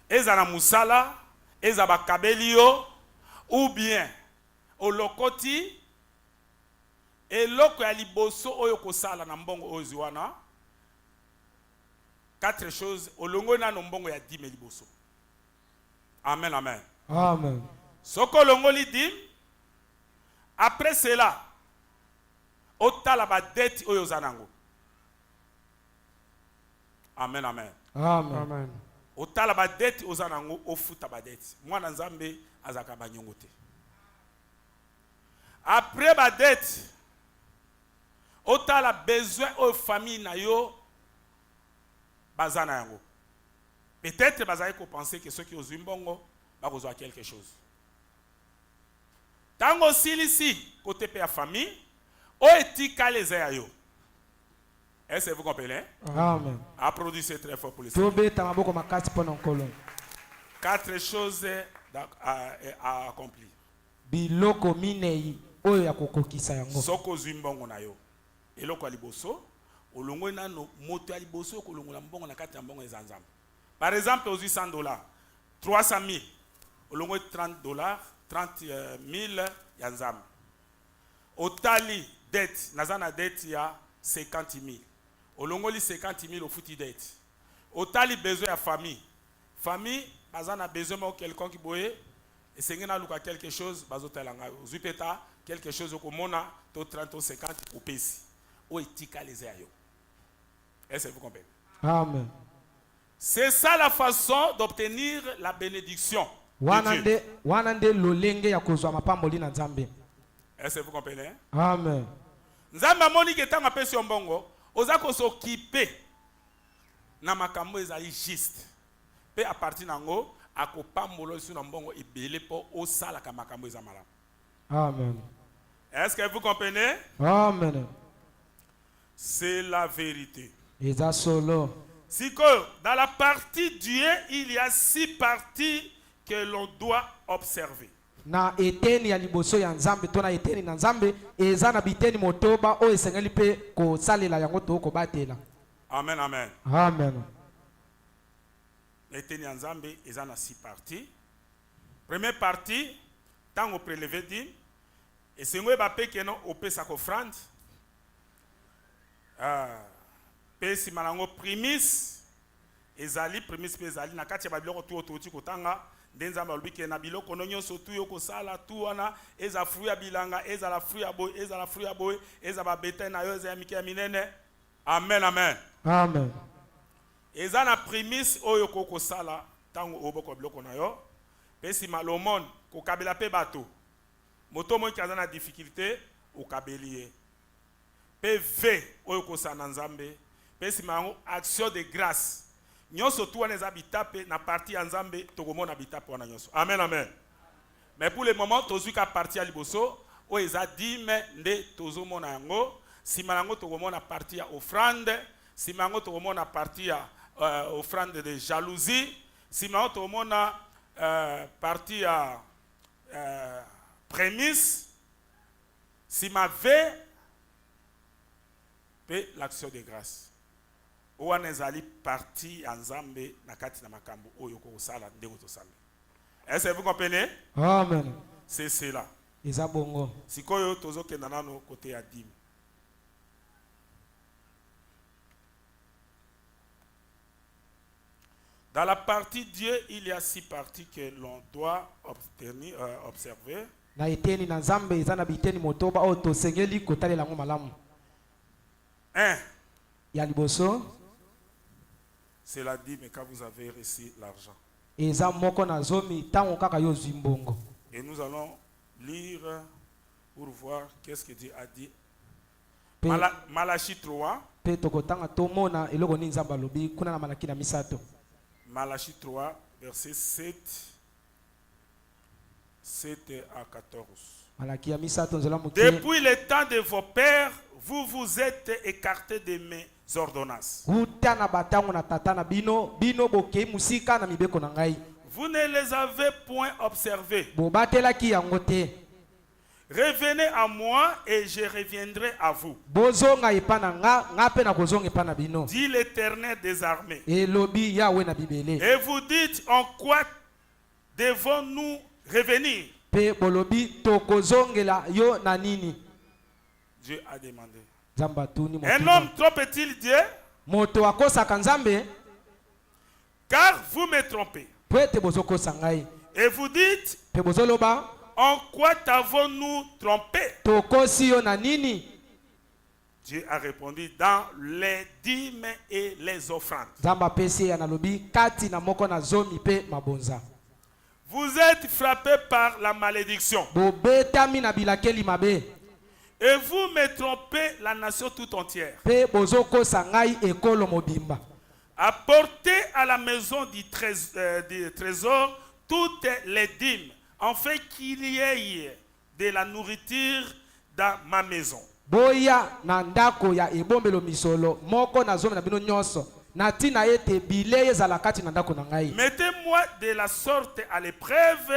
eza na musala, eza bakabeli yo, ou bien olokoti eloko ya liboso oyo kosala na mbongo oyo ziwana. 4 choses olongo na mbongo ya 10 liboso. Amen, amen. Amen. Soko longo li dim, après cela, otala ba dette oyo zanango. Amen, amen. Amen. Amen. Otala ba dette oyo zanango, ofuta ba dette. Mwana nzambe azaka ba nyongo te. Après ba dette, otala besoin oyo famille na yo bazana yango. Peut-être bazali ko penser que ceux qui ont mbongo ba kozwa quelque chose. Tango silisi côté pe ya famille o etika les ayo. Est-ce que vous comprenez? Amen. Applaudissez très fort pour les. Tobe tamaboko makati pona nkolo. 4 choses à accomplir. Biloko minei oyo ya kokokisa yango. Soko zimbongo na yo. Eloko liboso olongo nano moto ya liboso kolongola mbongo na kati ya mbongo ezanzam. Par exemple, aux $800, 300 000, au long de $30, 30 000 yanzam. Au tali dette, nazana dette il y a 50 000. Au long de 50 000 au fouti dette. Au tali besoin à famille. Famille, nazana besoin de quelqu'un qui boye, et c'est que quelque chose, bazotelanga, zupeta, quelque chose au mona, to 30 ou 50 au pesi. Ou etika les ayo. Est-ce que vous comprenez? Amen. C'est ça la façon d'obtenir la bénédiction. Wanande lolenge ya kozwa mapamboli na Nzambe. Est-ce que vous comprenez? Amen. Nzambe amoni ke tanga pesi mbongo, oza ko s'occuper na makambo ezali juste. Pe à partir nango akopambolo su na mbongo ebele po osala ka makambo ezamala. Amen. Est-ce que vous comprenez? Amen. C'est la vérité. Eza solo. Si que dans la partie Dieu, il y a 6 parties que l'on doit observer. Na eteni ya liboso ya Nzambe to na eteni na Nzambe eza na biteni motoba o esengeli pe ko salela yango to ko batela. Amen, amen. Amen. Eteni ya Nzambe eza na 6 parties. Première partie, tango prélevé din, et sengwe ba pe keno opesa ko offrande. Pesi malango primis ezali primis ezali na kati ya babiloko tu ototi kotanga ndenza balubike na biloko nonyoso tu yoko sala tu wana eza fruit ya bilanga eza la fruit ya boy eza la fruit ya boy eza ba bete na yo eza ya mike ya minene. Amen, amen. Amen. Eza na primis oyo koko sala tango oboko biloko na yo pesi malomon ko kabela pe bato moto mo kaza na difficulté o kabelier PV oyo ko sana Nzambe. Pesi mango action de grâce. Nyonso tu wana bitape na partie ya Nzambe tokomona bitape wana nyonso. Amen, amen. Mais pour le moment tozu ka partie ya liboso o eza dime nde tozomona yango. Sima nango tokomona partie ya offrande, sima nango tokomona partie ya offrande de jalousie, sima nango tokomona partie ya prémisse, sima ve pe l'action de grâce. Ouane zali parti en Nzambe na kati na makambo oyo ko sala ndeko to sala. Est-ce que vous comprenez? Amen. C'est cela. Eza bongo. Sikoyo tozo kenda nano côté ya dîme. Dans la partie Dieu, il y a 6 parties que l'on doit observer. Na eteni na Nzambe eza na biteni motoba o to sengeli kotalela ngo malamu. 1. Ya liboso. C'est la dîme quand vous avez reçu l'argent. Eza moko na zomi tango kaka yo zimbongo. Et nous allons lire pour voir qu'est-ce que Dieu a dit. Malachie 3. Pe tokotanga tomona eloko ni Nzambe alobi kuna na Malaki na misato. Malachie 3 verset 7 à 14. Malaki ya misato nzela muke. Depuis le temps de vos pères, vous vous êtes écartés de mes ordonnances. Vous ne les avez point observées. revenez à moi et je reviendrai à vous, bozonga epa na nga pe na kozonga epa na bino, dit l'Éternel des armées. elobi Yawe na bibele. Et vous dites, en quoi devons-nous revenir? Pe bolobi tokozongela yo na nini? Dieu a demandé. Nzambe atuni Un motuna. homme trompe-t-il Dieu? Moto akosaka Nzambe Car vous me trompez. po ete bozokosa ngai. Et vous dites, Pe bozoloba en quoi t'avons-nous trompé? tokosi yo na nini? Dieu a répondu, dans les dîmes et les offrandes. Nzambe apesi ye analobi kati na moko na zomi pe mabonza. Vous êtes frappés par la malédiction. Bobetami na bilakeli mabe. Et vous me trompez la nation tout entière. Pe bozokosa ngai ekolo mobimba. Apportez à la maison du trésor toutes les dîmes, afin qu'il y ait de la nourriture dans ma maison. Boya na ndako ya ebombelo misolo moko na zomi na bino nyonso. Na tina ete bileye ezala kati na ndako na ngai. Mettez-moi de la sorte à l'épreuve,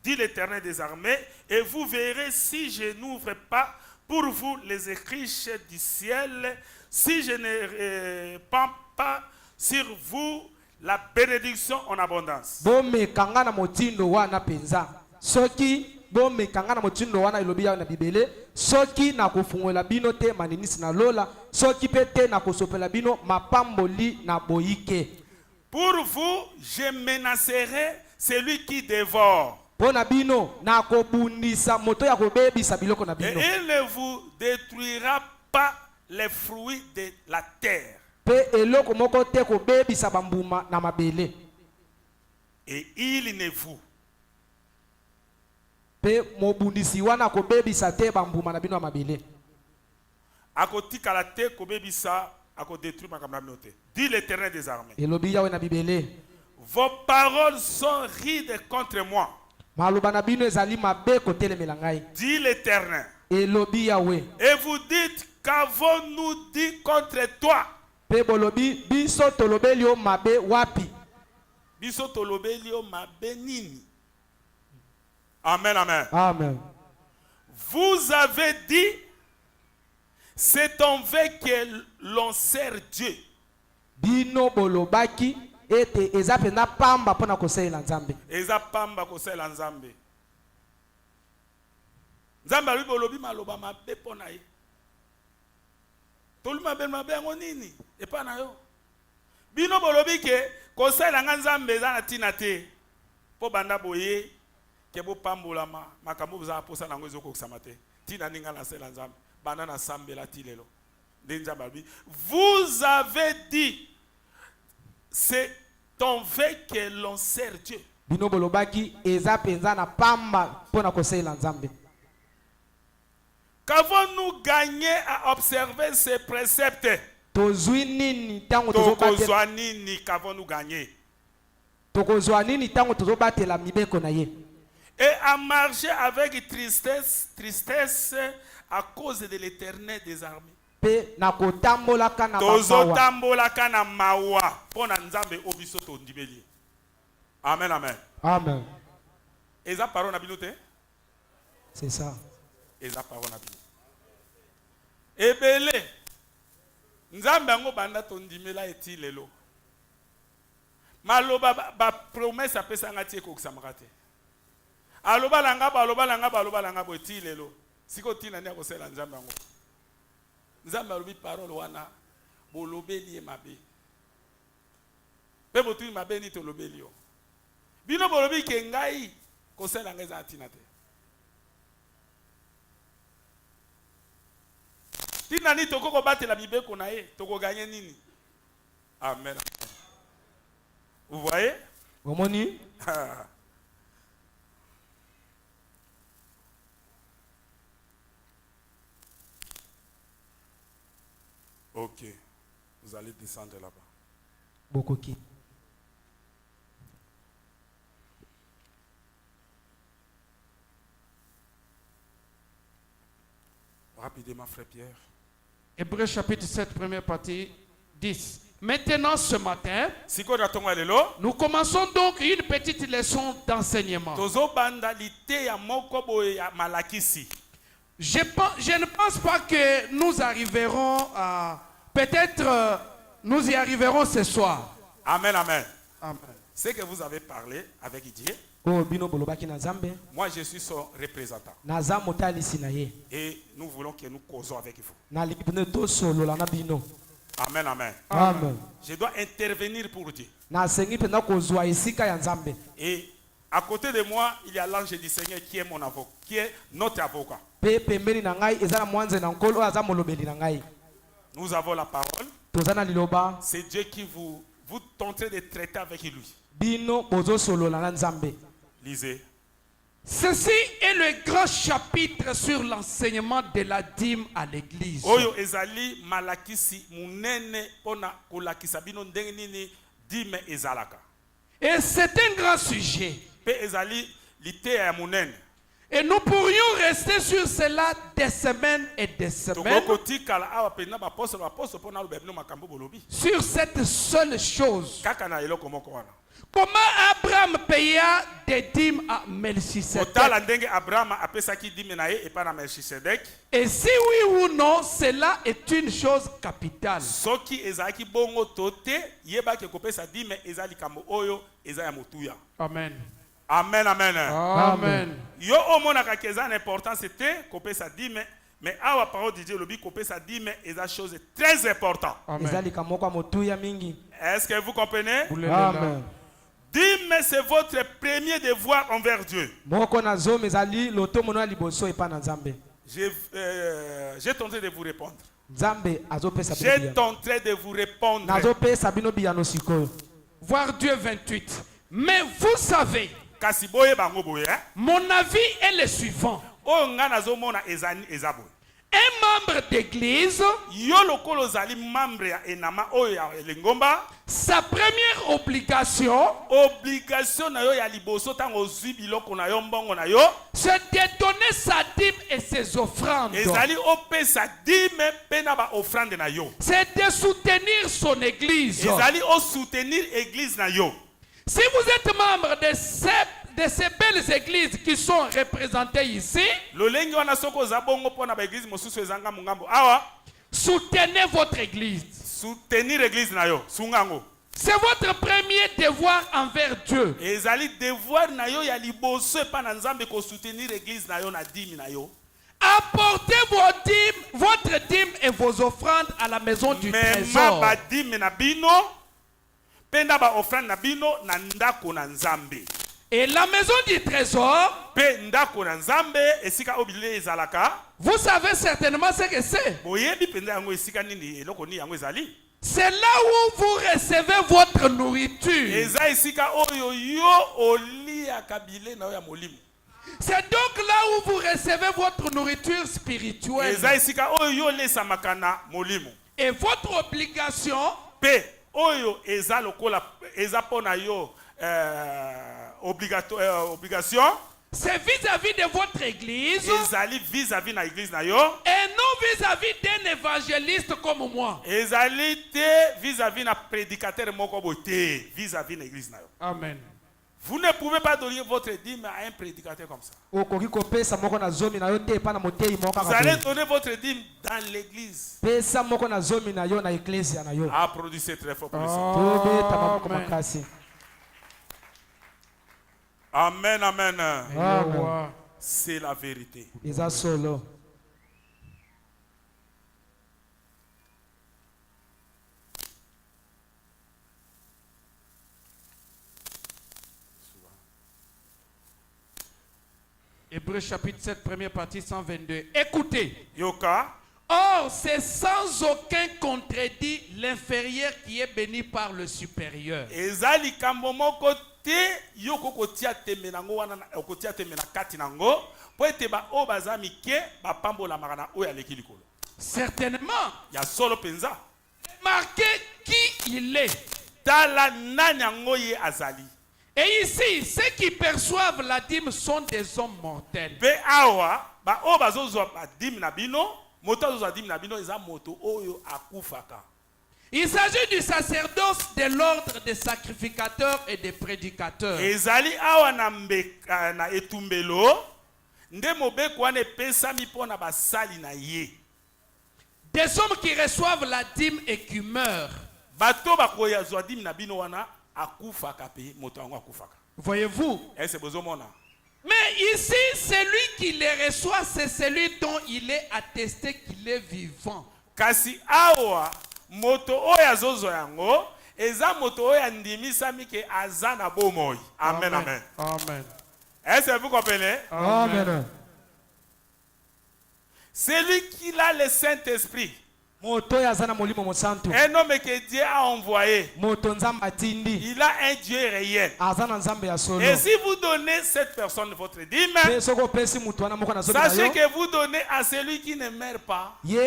dit l'Éternel des armées, et vous verrez si je n'ouvre pas pour vous les écriches du ciel, si je ne répands pas sur vous la bénédiction en abondance. Bomekanga na motindo wana penza. Soki bomekanga na motindo wana elobi ya na bibele. Soki na kufungwela bino te maninisi na lola. Soki pete na kosopela bino mapamboli na boike. Pour vous, je menacerai celui qui dévore. Pona bino na kobundisa moto ya kobebisa biloko na Et bino. il ne vous détruira pas les fruits de la terre. Pe eloko moko te kobebisa bambuma na mabele. Et il ne vous. Pe mobundisi wana kobebisa te bambuma na bino ya mabele. Akotika la terre, kobebisa, akodétruire ma kamnamote. Dit l'Éternel des armées. Elobi Yawe na bibele. Vos paroles sont rides contre moi. Maloba na bino ezali mabe kotelemela ngai. Dit l'Éternel. Elobi Yawe. Et vous dites, qu'avons-nous dit contre toi? Pe bolobi biso tolobeli yo mabe wapi? Biso tolobeli yo mabe nini? Amen, amen. Amen. Vous avez dit, c'est en vain que l'on sert Dieu. Bino bolobaki ete eza pena pamba pona kosalela Nzambe. Eza pamba kosala Nzambe. Nzambe ali bolobi maloba mabe pona ye. Tolu mabe mabe yango nini? Epa na yo. Bino bolobi ke kosala nga Nzambe eza na tina te. Po banda boye ke bo pambolama makambo za posa nango ezokokisama te. Tina ninga na sela Nzambe. Banda na sambela ti lelo. Vous avez dit, c'est en vain que l'on sert Dieu. Bino bolobaki eza penza na pamba pona kosalela Nzambe. Qu'avons-nous gagné à observer ces préceptes? Tozwi nini tango Tokozwa nini qu'avons-nous gagné? tokozwa nini tango tozobatela mibeko na ye? Et à marcher avec tristesse à cause de l'Éternel des armées. Pe na kotambolaka na mawa. Tozotambolaka na mawa pona Nzambe obiso tondibeli. Amen, amen. Amen. Eza parole na bino te? C'est ça. Eza parole na bino. Ebele Nzambe yango banda tondimela eti lelo. Maloba ba promesse apesa ngati ekokisamaka te. Aloba langa bo eti lelo. Siko tina ni akosela Nzambe yango. Nzambe alobi parole wana bolobeli mabe. Pe botu mabe ni tolobeli yo. Bino bolobi ke ngai kosela ngeza tina te. Tina ni toko ko batela bibeko na ye, toko gagner nini? Amen. Vous voyez? Omoni? Ok. Vous allez descendre là-bas. Bokoki. Rapidement, frère Pierre. Hébreux chapitre 7, première partie, 10. Maintenant, ce matin, nous commençons donc une petite leçon d'enseignement. Je ne pense pas que nous arriverons à... Peut-être nous y arriverons ce soir. Amen, amen. Amen. Ce que vous avez parlé avec Dieu, oyo bino bolobaki na nzambe moi je suis son représentant. naza motalisi na ye Et nous voulons que nous causons avec vous. nalingi bino tosolola na bino. Amen, amen. Amen. Je dois intervenir pour Dieu. nasengi mpenza kozwa esika ya nzambe. Et à côté de moi, il y a l'ange du Seigneur qui est mon avocat, qui est notre avocat. Pe pembeni na ngai eza na mwanze na nkolo oyo aza molobeli na ngai. Nous avons la parole. toza na liloba. C'est Dieu qui vous tentez de traiter avec lui. Bino bozosolola na nzambe. Lisez. Ceci est le grand chapitre sur l'enseignement de la dîme à l'église. Oyo ezali malakisi munene pona kolakisa bino ndenge nini dime ezalaka. Et c'est un grand sujet. Pe ezali lite ya munene. Et nous pourrions rester sur cela des semaines et des semaines. Sur cette seule chose. Comment Abraham paya des dîmes à Melchisedec? Et si oui ou non, cela est une chose capitale. Amen. Amen, amen. Amen. Yo omonaka keza important c'était couper sa dîme, mais à la parole de Dieu le couper sa dîme est une chose très importante. Est-ce que vous comprenez? Amen. Dîme c'est votre premier devoir envers Dieu. J'ai tenté de vous répondre. J'ai tenté de vous répondre. Voir Dieu 28. Mais vous savez, mon avis est le suivant. Un membre d'église, sa première obligation, c'est de donner sa dîme et ses offrandes. C'est de soutenir son église. Si vous êtes membre de ces belles églises qui sont représentées ici, soutenez votre église. Soutenir l'église. C'est votre premier devoir envers Dieu. Apportez votre dîme et vos offrandes à la maison du trésor. Et la maison du trésor, vous savez certainement ce que c'est. C'est là où vous recevez votre nourriture. C'est donc là où vous recevez votre nourriture spirituelle. Et votre obligation, c'est vis-à-vis de votre église vis-à-vis na église na yo, et non vis-à-vis d'un évangéliste comme moi. Vis-à-vis na prédicateur moko boté, vis-à-vis na église na yo. Amen. Vous ne pouvez pas donner votre dîme à un prédicateur comme ça. Vous allez donner votre dîme dans l'église. Applaudissez très fort pour le Seigneur. Amen, amen. Amen. C'est la vérité. Hébreux chapitre 7, première partie, 122. Écoutez. Yoka. Or, c'est sans aucun contredit l'inférieur qui est béni par le supérieur. Certainement. Remarquez qui il est. Et ici, ceux qui perçoivent la dîme sont des hommes mortels. Il s'agit du sacerdoce de l'ordre des sacrificateurs et des prédicateurs. nde mobeko wana epesami mpona basali na ye. Des hommes qui reçoivent la dîme et qui meurent. Bato bakoyazwa dîme na bino wana akufaka pe moto yango akufaka. Voyez-vous? Est-ce bozomona? Mais ici, celui qui les reçoit, c'est celui dont il est attesté qu'il est vivant. Kasi awa moto oyo azozwa yango eza moto oyo andimisami ke aza na bomoi. Amen, amen. Amen. Est-ce que vous comprenez? Amen. Celui qui a le Saint-Esprit, un homme que Dieu a envoyé, il a un Dieu réel. Et si vous donnez cette personne votre dîme, sachez que vous donnez à celui qui ne meurt pas. Vous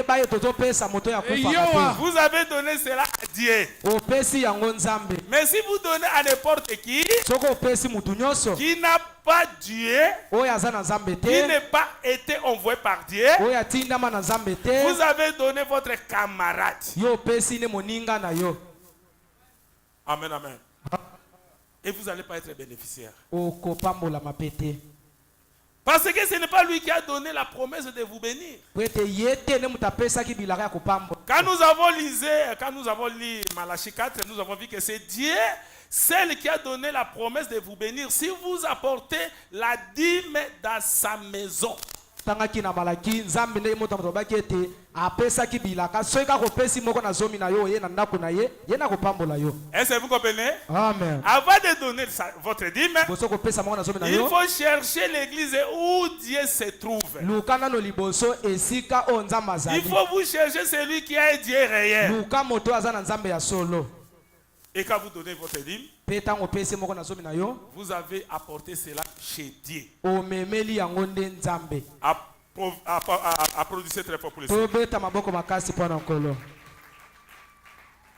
avez donné cela à Dieu. Mais si vous donnez à n'importe qui n'a pas Dieu, qui n'a pas été envoyé par Dieu, vous avez donné votre camarade. Amen, amen. Et vous n'allez pas être bénéficiaire. Parce que ce n'est pas lui qui a donné la promesse de vous bénir. Quand nous avons lu Malachie 4, nous avons vu que c'est Dieu, celle qui a donné la promesse de vous bénir si vous apportez la dîme dans sa maison. Est-ce que vous comprenez? Amen. Avant de donner votre dîme, il faut chercher l'église où Dieu se trouve. Il faut vous chercher celui qui a un Dieu réel. Et quand vous donnez votre dîme, vous avez apporté cela chez Dieu. Applaudissez très fort pour le Seigneur.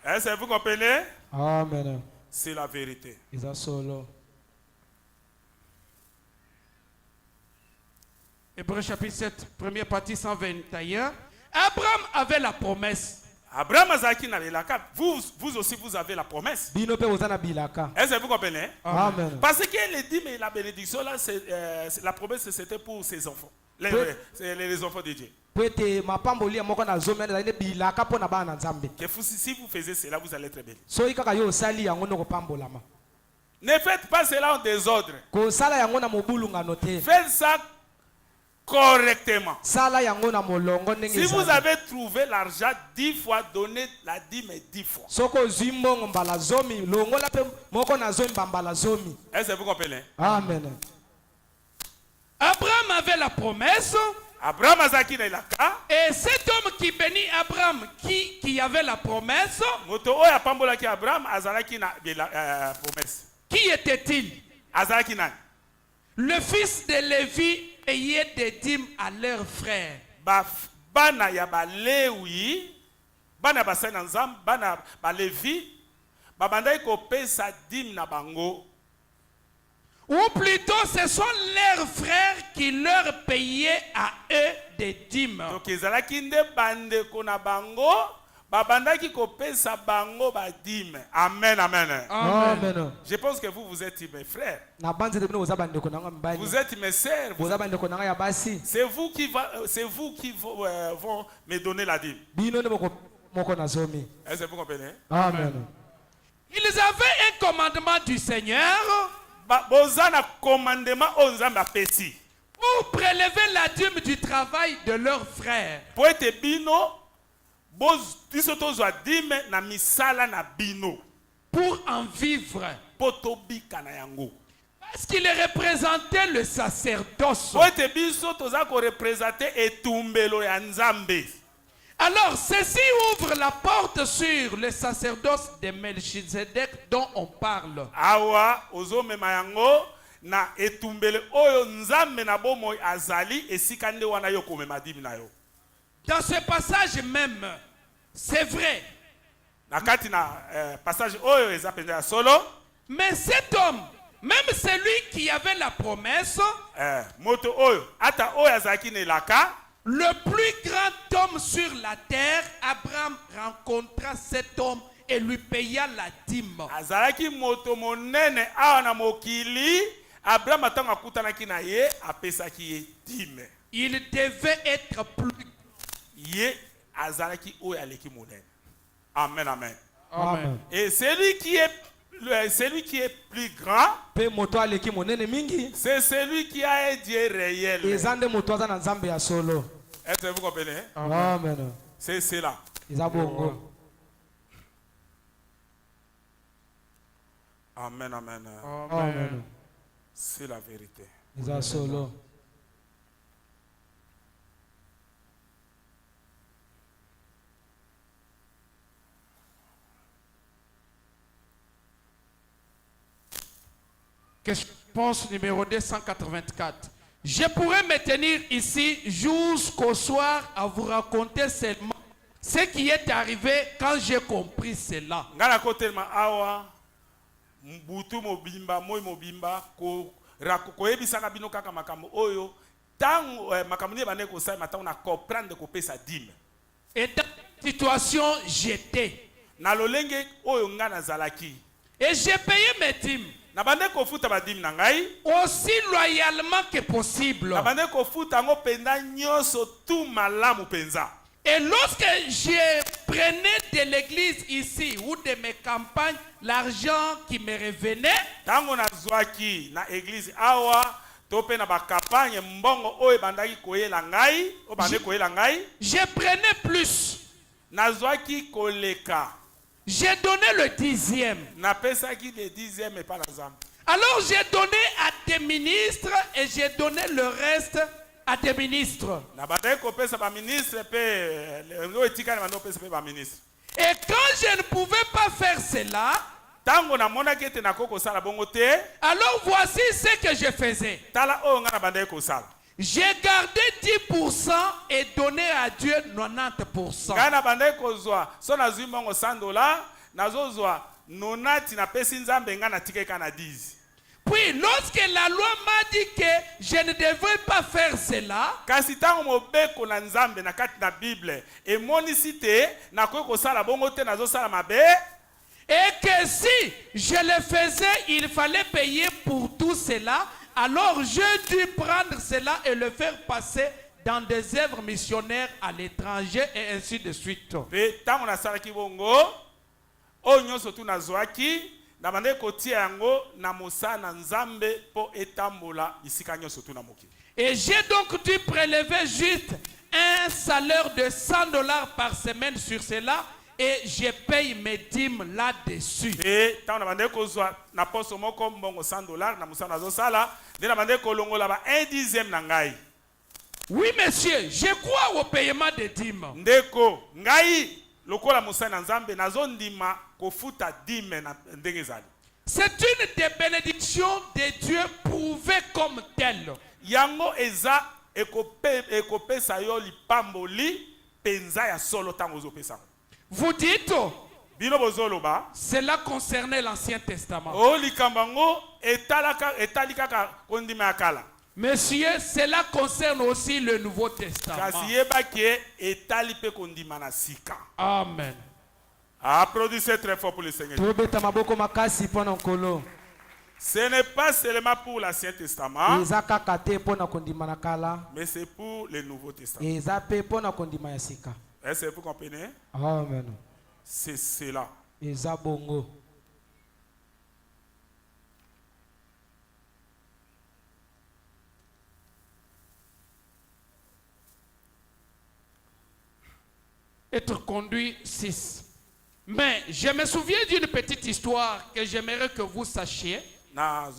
Est-ce que vous comprenez? Amen. C'est la vérité. Hébreux chapitre 7, première partie 121. Abraham avait la promesse. Abraham Azaki n'a pas. Vous aussi vous avez la promesse. Est-ce que vous comprenez? Amen. Parce que les dîmes et la bénédiction là, la promesse c'était pour ses enfants, les enfants de Dieu. Si vous faisiez cela, vous allez être béni. Ne faites pas cela en désordre. Faites ça correctement. Si vous avez trouvé l'argent 10 fois, donnez la dîme 10 fois. Est-ce que vous comprenez? Amen. Abraham avait la promesse. Abraham azaki na ilaka. Et cet homme qui bénit Abraham, qui avait la promesse, moto oya pambola ki Abraham azalaki na promesse. Qui était-il? Azalaki nani? Le fils de Lévi ayait des dîmes à leurs frères. Bana ya ba Lewi, bana ba Nzam, bana ba Levi, babandai ko pesa dîme na bango. Ou plutôt, ce sont leurs frères qui leur payaient à eux des dîmes. Donc ezalaki nde bande ko na bango, babandaki ko pesa bango ba dîme. Amen, amen. Amen. Je pense que vous êtes mes frères. Vous êtes mes sœurs. C'est vous qui vont me donner la dîme. Est-ce que vous comprenez? Amen. Ils avaient un commandement du Seigneur pour prélever la dîme du travail de leurs frères. Pour être bino, pour en vivre. Parce qu'il représentait le sacerdoce. Alors, ceci ouvre la porte sur le sacerdoce de Melchizedek dont on parle. Na etumbele oyo nzambe na bomoy azali esikande wana yo komema dîme na yo. Dans ce passage même, c'est vrai. Na kati na passage oyo ezapenda solo. Mais cet homme, même celui qui avait la promesse, moto oyo ata oyo azaki ne laka, le plus grand homme sur la terre, Abraham rencontra cet homme et lui paya la dîme. Azalaki moto monene awa na mokili. Abraham atango akutanaki na ye apesaki ye dîme. Il devait être plus. Ye azalaki oyo aleki monene. Amen, amen. Amen. Et celui qui est plus grand, c'est celui qui a un Dieu réel. Est-ce que vous comprenez? Amen. C'est cela. Amen, amen. Amen. C'est la vérité. Réponse numéro 284. Je pourrais me tenir ici jusqu'au soir à vous raconter seulement ce qui est arrivé quand j'ai compris cela. Ngana kotelma awa mbutu mobimba moi mobimba ko koyebisaka bino kaka makambo oyo tango makambo ni bande ko sa matango na comprendre ko pesa dîme. Et dans cette situation j'étais. Na lolenge oyo ngana zalaki. Et j'ai payé mes dîmes. Na bande ko futa ba dîme na ngai aussi loyalement que possible. Na bande ko futa ngo penda nyoso tout malamu penza. Et lorsque je prenais de l'église ici ou de mes campagnes l'argent qui me revenait, tango na zwaki na église awa tope na ba campagne mbongo oyo bandaki koyela ngai o bande koyela ngai, je prenais plus. Na zwaki koleka. J'ai donné le 10e. Na pesaki le 10e et pas la zambe. Alors j'ai donné à des ministres et j'ai donné le reste à des ministres. Na bande ko pesa ba ministre pe no etika na bande pesa pe ba ministre. Et quand je ne pouvais pas faire cela, tango na mona kete na koko sala bongo te, alors voici ce que je faisais. Tala o nga na bande ko sala. J'ai gardé 10% et donné à Dieu 90%. Ngana bande ko zwa so na zwi mbongo $100 na zo zwa 90 na pesi nzambe nga na tikeka na 10. Puis lorsque la loi m'a dit que je ne devrais pas faire cela, kasi tango mobeko na nzambe na kati na Bible e monisi te na ko sala bongo te na zo sala mabe, et que si je le faisais, il fallait payer pour tout cela. Alors j'ai dû prendre cela et le faire passer dans des œuvres missionnaires à l'étranger et ainsi de suite. Pe tango na sala ki bongo o nyoso tu na zwaki na bande ko tia yango na mosa na nzambe po etambola isika nyoso tu na moki. Et j'ai donc dû prélever juste un salaire de $100 par semaine sur cela. Et je paye mes dîmes là-dessus. Et tant na bande ko zwa na poso moko mbongo $100 na musana zo sala, de na bande ko longola ba 1/10 na ngai. Oui monsieur, je crois au paiement des dîmes. Ndeko ngai lokola musana nzambe nazo ndima ko futa dîme na ndenge zali. C'est une des bénédictions de Dieu prouvée comme telle. Yango eza ekopesa yo lipamboli penza ya solo tango zo pesa. Vous dites, bino bozoloba, cela concernait l'Ancien Testament. O likambango etalika ka kondima akala. Monsieur, cela concerne aussi le Nouveau Testament. Kasi yeba ke etali pe kondima na sika. Amen. Applaudissez très fort pour le Seigneur. Ce n'est pas seulement pour l'Ancien Testament, mais c'est pour le Nouveau Testament. Est-ce que vous comprenez? Amen. C'est cela. Être conduit 6. Mais je me souviens d'une petite histoire que j'aimerais que vous sachiez. Un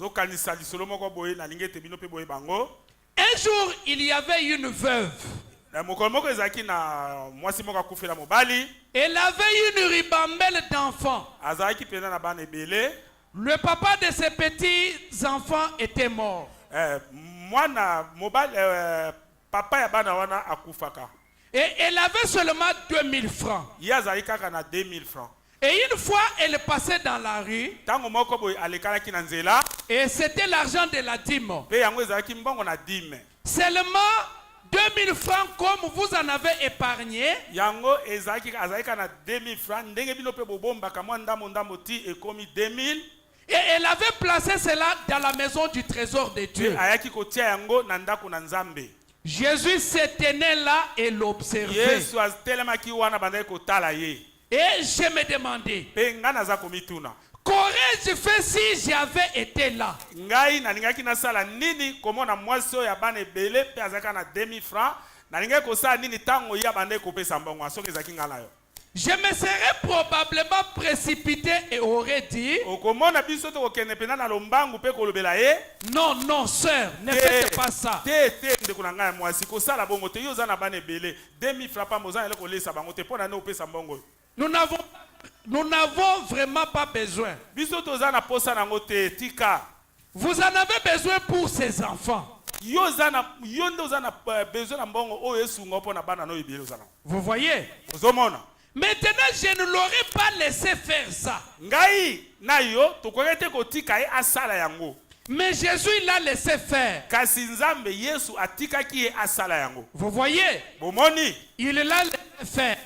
jour, il y avait une veuve. Elle avait une ribambelle d'enfants. Le papa de ses petits enfants était mort. Et elle avait seulement 2000 francs. Et une fois, elle passait dans la rue. Et c'était l'argent de la dîme. Seulement 2000 francs comme vous en avez épargné. Et elle avait placé cela dans la maison du trésor de Dieu. Mpe ayaki kotia yango na ndako na Nzambe. Jésus se tenait là et l'observait. Yesu atelemaki wana bandaki kotala ye. Et je me demandais, Mpe nga naza komituna. qu'aurais-je fait si j'avais été là? Ngai nalingaki nasala nini komona mwasi oyo ya bana ebele mpe azalaka na 2000 francs. Nalingaki kosala nini tango ya bandaki kopesa mbongo soki ezalaki nga na yo. Je me serais probablement précipité et aurais dit, Okomona biso to kokende pena na lombangu pe kolobela ye. non, non, sœur, ne faites pas ça. Te ndeko na ngai mwasi kosala bongo te yo za na bana ebele 2000 francs pa moza ele kolesa bango te pona ne opesa mbongo. Nous n'avons vraiment pas besoin. Biso toza na posa nango te tika. Vous en avez besoin pour ces enfants. Yo ndo za na besoin na mbongo oyo esungo pona bana no ebele ozana. Vous voyez? Ozomona. Maintenant, je ne l'aurais pas laissé faire ça. Ngai na yo tokoyete kotika ye asala yango. Mais Jésus l'a laissé faire. Kasi Nzambe Yesu atikaki ye asala yango. Vous voyez? Bomoni. Il l'a laissé faire.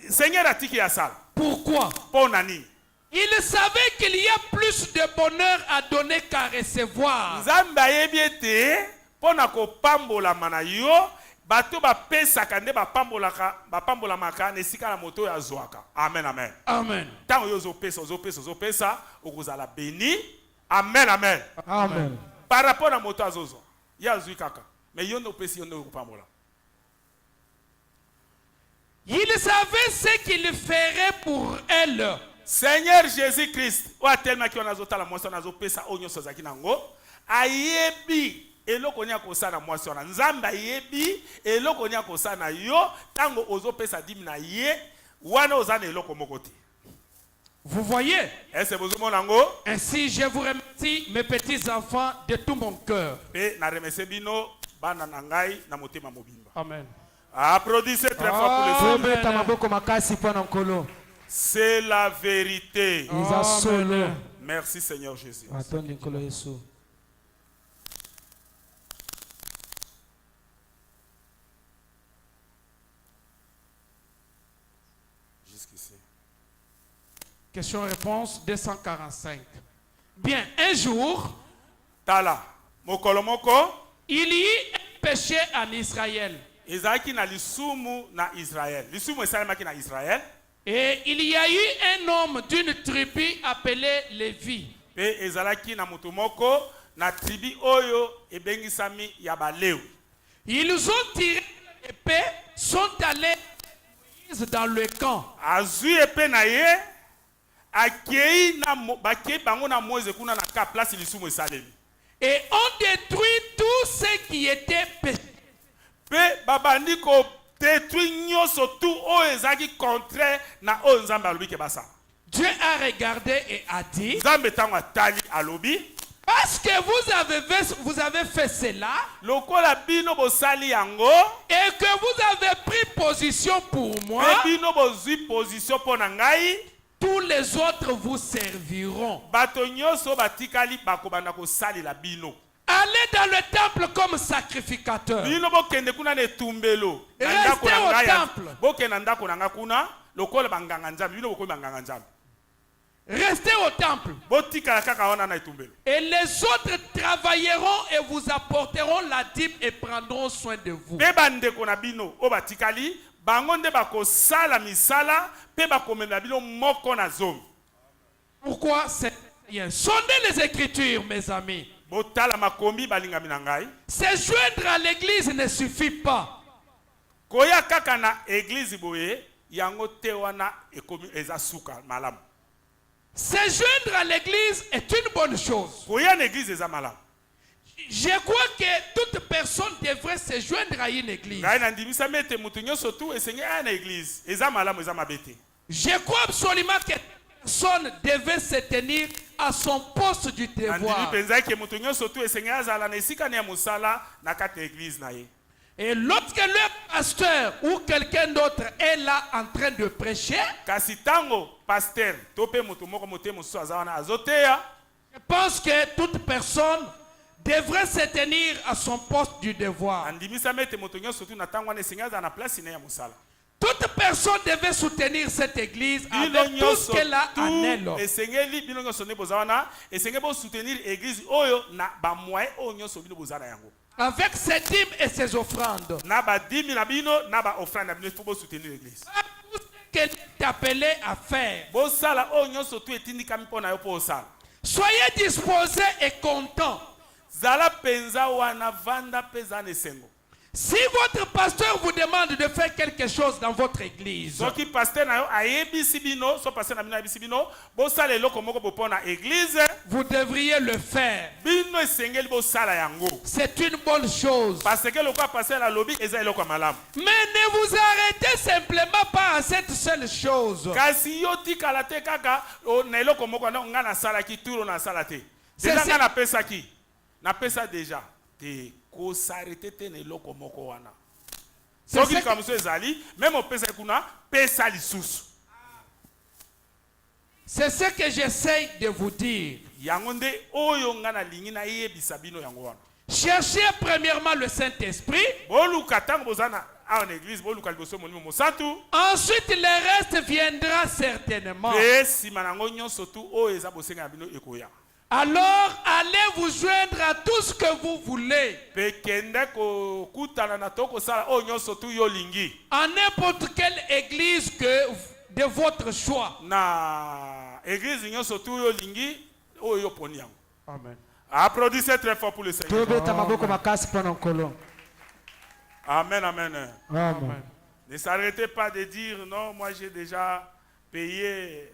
Seigneur atiki asala. Pourquoi? Pona nini? Il savait qu'il y a plus de bonheur à donner qu'à recevoir. Nzambe ayebi ete pona kopambola mana yo bato bapesaka nde bapambolamaka na esika na moto oyo azwaka. Amen, amen. Amen. Tango yo ozopesa okozala béni. Amen, amen. Amen. Par rapport à moto azozwa ya azwi kaka mais yo nde opesi yo nde okopambola. Il savait ce qu'il ferait pour elle. Seigneur Jésus-Christ oyo atelemaki wana azotala mwasi wana azopesa oyo nyonso azalaki nango ayebi eloko nia kosala mwasi wana. Nzambe ayebi eloko nia kosala na yo tango ozopesa dimi na ye wana oza na eloko moko te. Vous voyez? Est-ce que vous avez Ainsi, je vous remercie, mes petits enfants, de tout mon cœur. Amen. Applaudissez très fort pour les Amen. C'est la vérité. Amen. Merci Seigneur Jésus. Jusqu'ici. Question-réponse 245. Bien, un jour, Tala, mokolomoko, il y eut un péché en Israël. Ezaki na lisumu na Israël. Lisumu esalemaki na Israël. Et il y a eu un homme d'une tribu appelé Lévi. Pe ezalaki na mutu moko na tribu oyo ebengisami ya baleu. Ils ont tiré l'épée, sont allés dans le camp. Azui epée na ye, akei na bakei bango na Moïse kuna na ka place lisumu esalemi. Et ont détruit tout ce qui était péché. Pe babandi ko détruit nyoso tout oyo ezaki contraire na oyo Nzambe alobi ke basa. Dieu a regardé et a dit, Nzambe tango atali alobi, parce que vous avez fait cela, lokola bino bosali yango, et que vous avez pris position pour moi, pe bino bozwi position pona ngai, tous les autres vous serviront. bato nyoso batikali bakobanda kosalela bino. Allez dans le temple comme sacrificateur. Bino bokende kuna na etumbelo. Restez au temple. Bokenda ndako na nga kuna lokola banganga Nzambe, bino bokomi banganga Nzambe. Restez au temple. Botikala kaka wana na etumbelo. Et les autres travailleront et vous apporteront la dîme et prendront soin de vous. Pe bandeko na bino o batikali bango nde bakosala misala pe bakomela bino moko na zomi. Pourquoi c'est rien? Sondez les Écritures, mes amis. Botala makombi balingami na ngai. Se joindre à l'église ne suffit pas. Koya kaka na église boye yango te wana ekomi eza suka malamu. Se joindre à l'église est une bonne chose. Koya na église eza malamu. Je crois que toute personne devrait se joindre à une église. Ngai na ndimisa mete mutu nyoso tu esenge na église eza malamu eza mabete. Je crois absolument que personne devait se tenir à son poste du devoir. Et lorsque le pasteur ou quelqu'un d'autre est là en train de prêcher, je pense que toute personne devrait se tenir à son poste du devoir. Tout Toute personne devait soutenir cette église avec tout ce qu'elle a en elle. esengeli bino nyonso ne bozawana esengeli bo soutenir église oyo na ba moyen oyo nyonso bino bozana yango. Avec ses dîmes et ses offrandes. Na ba dimi na bino na ba offrande na bino faut bo soutenir l'église. Tout ce qu'elle est appelée à faire. Bo sala oyo nyonso tu etindika mpona yo po osala. Soyez disposés et contents. Zala penza wana vanda peza ne sengo. Si votre pasteur vous demande de faire quelque chose dans votre église, Soki pasteur na yo ayebisi bino, so pasteur na bino ayebisi bino, bo sala eloko moko bo pona église, vous devriez le faire. bino esengeli bo sala yango. C'est une bonne chose. Parce que le quoi pasteur la lobby eza eloko malam. Mais ne vous arrêtez simplement pas à cette seule chose. Kasi yo tikala te kaka na eloko moko na nga na sala ki turo na sala te. Déjà C'est- nga na pesa ki. Na pesa déjà te ko s'arrêter te na eloko moko wana. C'est Soki ce que- comme so ezali, même au pesa kuna pesa lisusu. C'est ce que j'essaye de vous dire. Yango nde oyo nga na lingi na yebisa bino yango wana. Cherchez premièrement le Saint-Esprit. Boluka tango bozana en église boluka liboso monimo mosantu. Ensuite, le reste viendra certainement. Pe sima nango nyonso tu oyo eza bosenga ya bino ekoya. Alors, allez vous joindre à tout ce que vous voulez. Pe kende ko kutana na toko sala oyo nyonso tu yo lingi. En n'importe quelle église de votre choix. Na église nyonso tu yo lingi oyo yo poni yango. Amen. Applaudissez très fort pour le Seigneur. tobeta maboko makasi mpona nkolo. Amen, amen. Amen. Ne s'arrêtez pas de dire non, moi j'ai déjà payé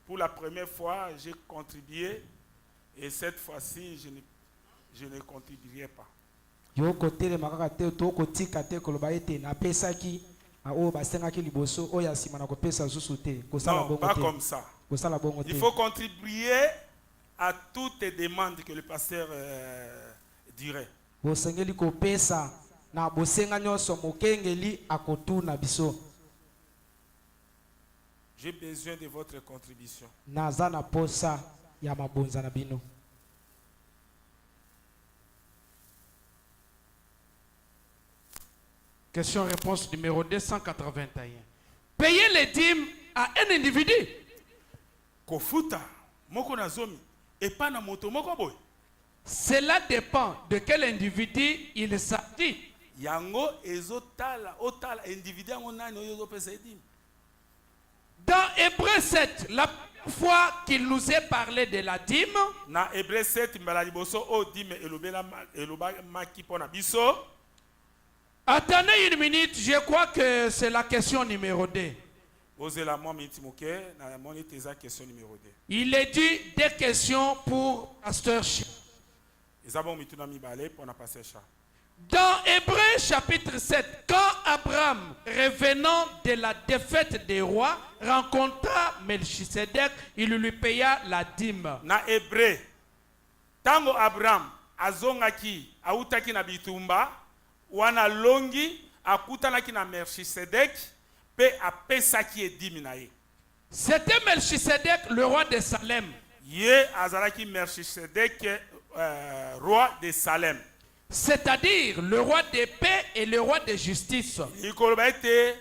pour la première fois, j'ai contribué et cette fois-ci je ne contribuerai pas. yo kotelema kaka te to kotika te koloba ete napesaki oyo basengaki liboso oyo ya nsima na kopesa susu te kosala Non, bongo pas te comme ça. kosala bongo Il te. faut contribuer à toutes les demandes que le pasteur dirait. bosengeli kopesa na bosenga nyonso mokengeli akotuna biso. J'ai besoin de votre contribution. naza na posa ya mabonza na bino. Question-réponse numéro 281. Payer les dîmes à un individu. Kofuta, moko na zomi, et pas na moto moko boy. Cela dépend de quel individu il s'agit. Yango ezotala, otala individu yango nani oyo ezopesa edim. Dans Hébreu 7, la première fois qu'il nous est parlé de la dîme, Na Hébreu 7 mbala liboso o dime eloba maki pona biso. attendez une minute, je crois que c'est la question numéro 2. Ozela moi minti moke na moni teza question numéro 2. Il est dit des questions pour Pasteur Charles. Ezabo mituna mibale pona passer cha. Dans Hébreu chapitre 7, quand Abraham, revenant de la défaite des rois, rencontra Melchisedec, il lui paya la dîme. Na Hébreu tango Abraham azongaki autaki na bitumba wana longi akutanaki na Melchisedek pe apesaki edimi na ye. C'était Melchisedec, le roi de Salem. Ye azalaki Melchisedek roi de Salem. C'est-à-dire le roi de paix et le roi de justice. Ikoloba ete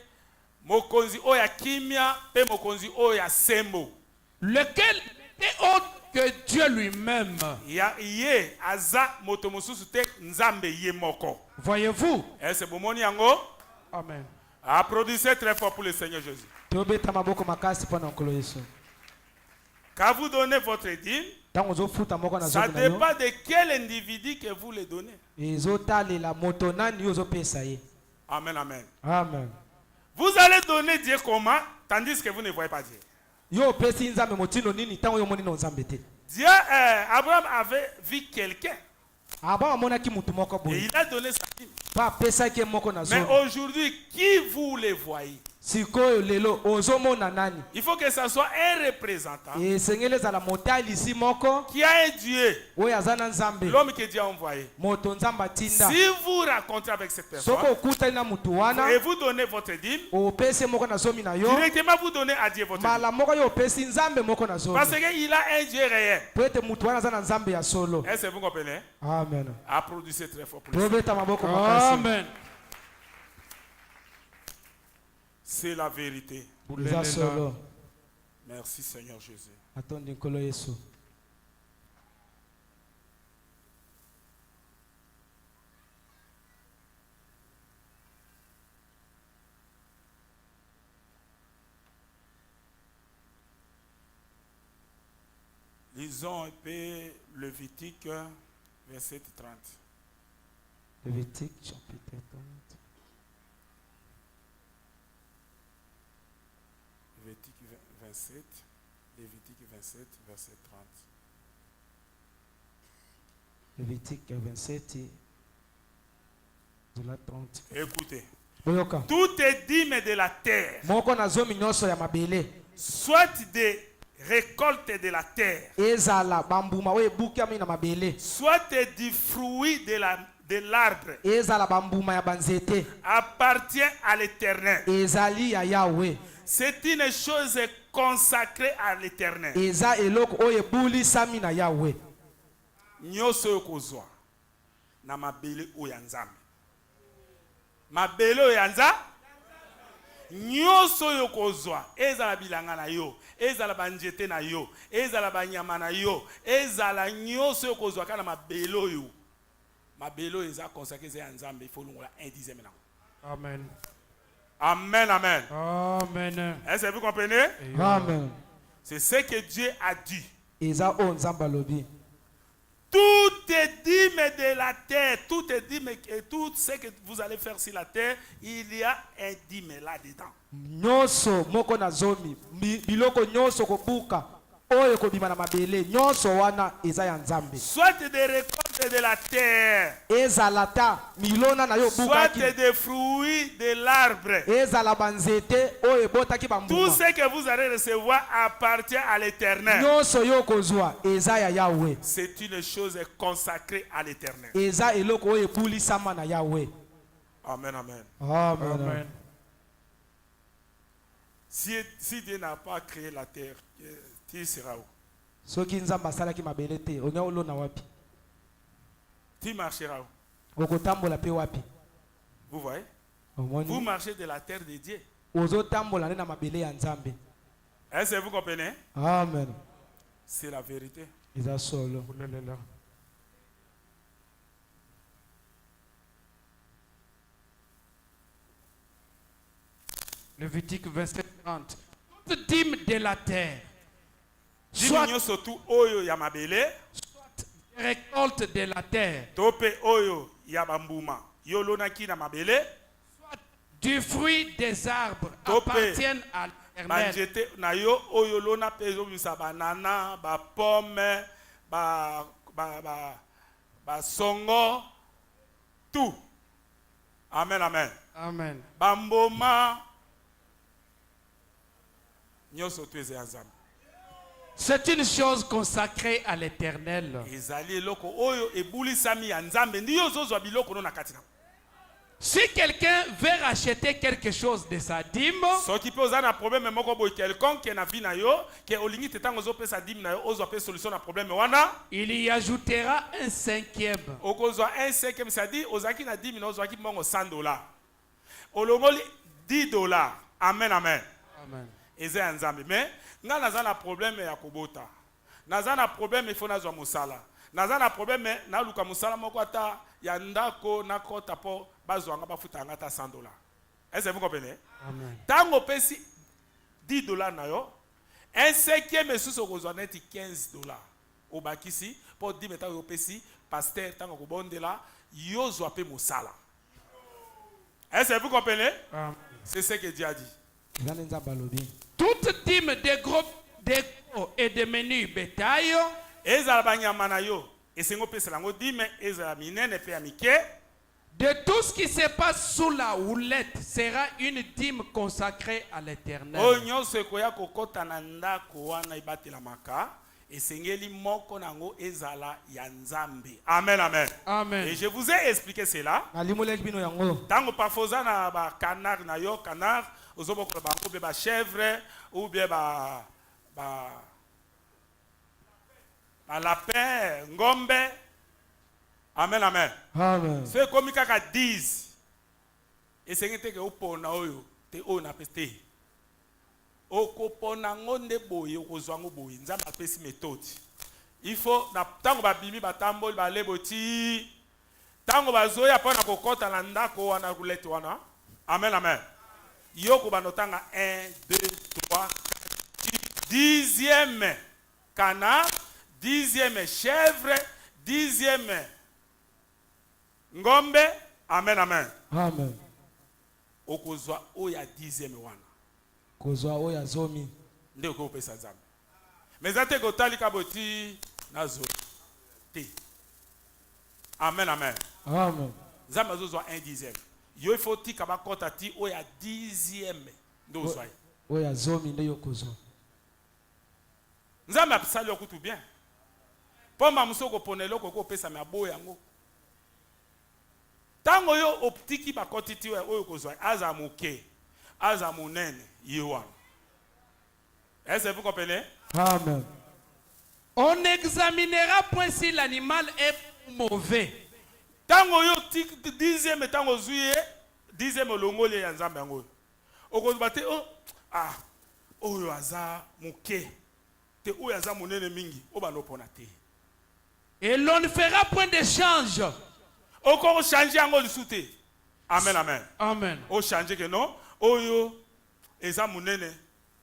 mokonzi oyo ya kimia pe mokonzi oyo ya sembo. Lequel était autre que Dieu lui-même. Ya ye aza moto mosusu te nzambe ye moko. Voyez-vous? Est-ce bomoni yango? Amen. Applaudissez très fort pour le Seigneur Jésus. tobeta maboko makasi mpona nkolo yesu. Quand vous donnez votre dîme, ntango ozofuta moko na ça zomi na yo dépend de quel individu que vous le donnez. ezotalela moto nani yo ozopesa ye. Amen, amen. Amen. Vous allez donner Dieu comment, tandis que vous ne voyez pas Dieu. yo opesi nzambe motindo nini ntango yo omoni na nzambe te. Dieu, Abraham avait vu quelqu'un abraham amonaki mutu moko et boye il a donné sa dîme. mpo apesaki ye moko na Mais zomi. aujourd'hui, qui vous le voyez? sikoyo lelo ozomona nani. Il faut que ça soit un représentant esengeli ezala motalisi moko qui a un Dieu, oyo aza na nzambe l'homme que Dieu a envoyé. moto nzambe atinda. Si vous rencontrez avec cette personne soki okutani na mutu wana et vous donnez votre dîme, opesi moko na zomi na yo directement vous donnez à Dieu votre dîme. mbala moko yo opesi nzambe moko na zomi Parce qu'il a un Dieu réel. po ete mutu wana aza na nzambe ya solo. Est-ce que vous comprenez? Amen. Applaudissez très fort pour le tobeta maboko makasi. Amen. C'est la vérité. eza solo. Merci Seigneur Jésus. Atondi nkolo Yesu. Lisons un peu Lévitique 27-30. Lévitique chapitre 30. Lévitique 27, Lévitique 27, verset 30. Lévitique 27 de la 30. Écoutez, Boyoka. tout est dîme de la terre, Moko na zomi nyonso ya mabele. soit des récoltes de la terre, Ezala bambuma oyo ebukami na mabele. soit du fruit de l'arbre, Ezala bambuma ya banzete. appartient à l'Éternel. Ezali ya Yahweh. C'est une chose consacrée à l'Éternel. Eza eloko oyo ebulisami na Yahweh. Nyonso oyo kozwa na mabele oyo ya Nzambe. Mabele oyo ya Nzambe. Nyonso oyo kozwa, ezala bilanga na yo, ezala banjete na yo, ezala banyama na yo, ezala nyonso oyo kozwa kana mabele oyo. Mabele oyo eza consacré eza ya Nzambe, il faut longola 1/10 na. Amen. Amen, amen. Amen. Est-ce que vous comprenez? Amen. C'est ce que Dieu a dit. Eza o nzamba lobi. Tout est dîme de la terre, tout est dîme, et tout ce que vous allez faire sur la terre, il y a un dîme là-dedans. Nyonso moko na zomi. Biloko nyonso kobuka. Oyo kobima na mabele. Nyonso wana eza ya Nzambe. Soit des récoltes de la terre, Ezala ta milona na yo soit bukaki. des fruits de l'arbre. Ezala banzete oyo ebotaki Tout bambuma. ce que vous allez recevoir appartient à l'Éternel. Nyonso yo kozwa eza ya Yahweh. C'est une chose consacrée à l'Éternel. Eza eloko oyo ebulisama na Yahweh. Amen, amen. Amen. Amen. Si Dieu n'a pas créé la terre, qui sera où? Soki Nzambe asalaki mabele te, onya olona wapi? Qui marchera où? Okotambola pe wapi? Vous voyez? Vous Omoni marchez de la terre de Dieu. ozotambola nde na mabele ya Nzambe. Est-ce que vous comprenez? Amen. C'est la vérité. Eza solo. Hallelujah. Lévitique 27-30. Toute dîme de la terre, soit Dîme surtout oyo ya mabele, récolte de la terre, tope oyo ya bambuma. Yolonaki na mabele, soit du fruit des arbres Topé. appartiennent à l'Éternel. banjete na yo oyo lona pezo bisa banana, ba pomme, ba songo, tout. Amen, amen. Amen. Bamboma, nyoso tu eza Nzambe. C'est une chose consacrée à l'Éternel. Ezali eloko oyo ebulisami ya Nzambe ndiyo zozwa biloko no na kati na. Si quelqu'un veut racheter quelque chose de sa dîme, Soki pe oza na problème moko boy quelconque na vie na yo, ke olingi te tango zopesa dîme na yo, ozwa pe solution na problème wana. il y ajoutera un cinquième. Okozwa 1/5, ça dit ozaki na 10 000 ozwaki mbongo $100. Olongoli $10. Amen, amen. Amen. Eza ya Nzambe. Mais nga naza na problème ya kobota. Naza na problème il faut nazwa musala. Naza na problème na luka musala moko ata ya ndako na kota po bazwanga bafuta nga ta $100. Est-ce que vous comprenez? Amen. Tango pesi $10 na yo, 1/5 sous okozwa neti $15. Obakisi po 10 meta yo pesi pasteur tango kobondela yozwa pe musala. Est-ce que vous comprenez? Amen. C'est ce que Dieu a dit. Eza nde Nzambe alobi. Toute dîme de gros et de menus bétail, Ezala banyama na yo, esengo pesa lango dime, ezala minene pe ya mike. de tout ce qui se passe sous la houlette sera une dîme consacrée à Oyo l'Éternel. nyonso ekoya kokota na ndako wana ibatelamaka, esengeli moko nango ezala ya Nzambe. Amen, amen. Et Amen. je vous ai expliqué cela. Nalimoleli bino yango. Tango parfois na ba canard na yo canard, ozobokola bango be ba chèvre ou bien ba lapin, ngombe. Amen, amen. Amen. C'est comme kaka 10. Et c'est que opona oyo te oyo napesi te okopona ngo nde boye okozwa ngo boye nzambe apesi méthode il faut na ntango babimi batamboli balebo ti ntango bazoya mpo na kokɔta na ndako wana kulete wana amen amen yoko banotanga 1 2 3 10e canard 10e chèvre 10e ngombe amen amen Amen. okozwa oya 10e wana Kozwa oya zomi. nde okopesa nzambe mais eza te kotalika boti nazo te amen amen Amen. nzambe azozwa 1/10 yo ifo tika bakɔta ti oya 10e nde ozwa ye Oya zomi nde yo kozwa. nzambe apesali yo kutu bien mpo mamuso okopona eloko okopesami aboya yango ntango yo optiki bakɔti ti oyo kozwa aza moke aza monene ye wana est-ce que vous comprenez? Amen. On n'examinera point si l'animal est mauvais. Tango yo 10e tango ozwi ye 10e olongoli ya nzambe yango okozwa te oyo aza moke te oyo aza monene mingi o banopona te Et l'on ne fera point d'échange. oko changer yango lisu te amen amen Amen. o changer ke non oyo eza monene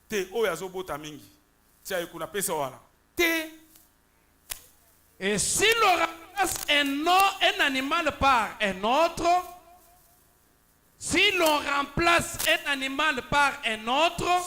te oyo azobota mingi tia ekuna pesa wana te. Et si l'on remplace un animal par un autre, si l'on remplace un animal par un autre,